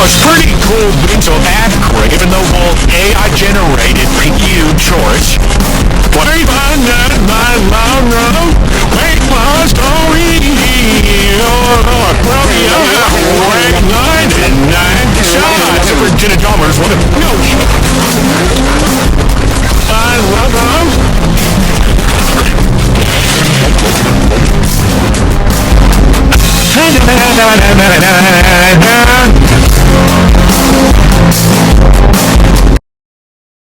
it's pretty cool being so accurate, even though all AI generated huge shorts. Wait my long road, wait my story. Wait 99 shots for Jenna Chalmers. What a no. I love them.